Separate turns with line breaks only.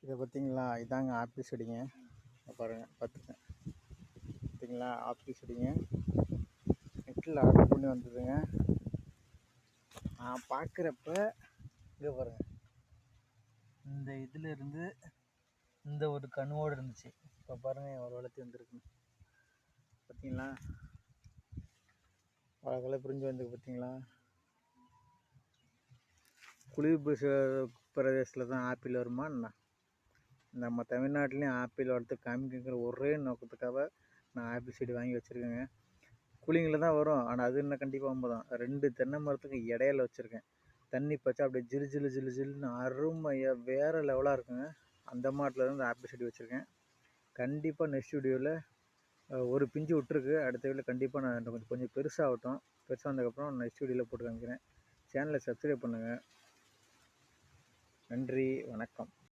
இதை பார்த்தீங்களா, இதாங்க ஆப்பிள் செடிங்க. பாருங்கள், பார்த்துங்க. பார்த்தீங்களா, ஆப்பிள் செடிங்க நெட்டில் ஆர்டர் பண்ணி வந்ததுங்க. நான் பார்க்குறப்ப இங்கே பாருங்கள், இந்த இதில் இருந்து இந்த ஒரு கணுவோடு இருந்துச்சு. இப்போ பாருங்கள் எவ்வளோ வளர்த்தி வந்துருக்குன்னு. பார்த்தீங்களா, அழகால புரிஞ்சு வந்துருக்கு. பார்த்தீங்களா, குளிர் பிரதேசத்தில் தான் ஆப்பிள் வருமா என்ன? நம்ம தமிழ்நாட்டிலையும் ஆப்பிள் வளர்த்து காமிக்கிற ஒரே நோக்கத்துக்காக நான் ஆப்பிள் செடி வாங்கி வச்சுருக்கேங்க. கூலிங்கில் தான் வரும், ஆனால் அது இன்னும் கண்டிப்பாக தான் 2 தென்னை மரத்துக்கு இடையில வச்சுருக்கேன். தண்ணி பச்சா அப்படியே ஜிலு ஜிலு ஜிலு ஜிலுன்னு அருமையாக வேறு லெவலாக இருக்குங்க. அந்த மாட்டில் தான் இந்த ஆப்பிள் செடி வச்சுருக்கேன். கண்டிப்பாக நெக்ஸ்ட் வீடியோவில் ஒரு பிஞ்சு விட்டுருக்கு. அடுத்த வீடியோவில் கண்டிப்பாக நான் கொஞ்சம் பெருசாகட்டும். பெருசானதுக்கப்புறம் நெக்ஸ்ட் வீடியோவில் போட்டு காமிக்கிறேன். சேனலை சப்ஸ்கிரைப் பண்ணுங்கள். நன்றி, வணக்கம்.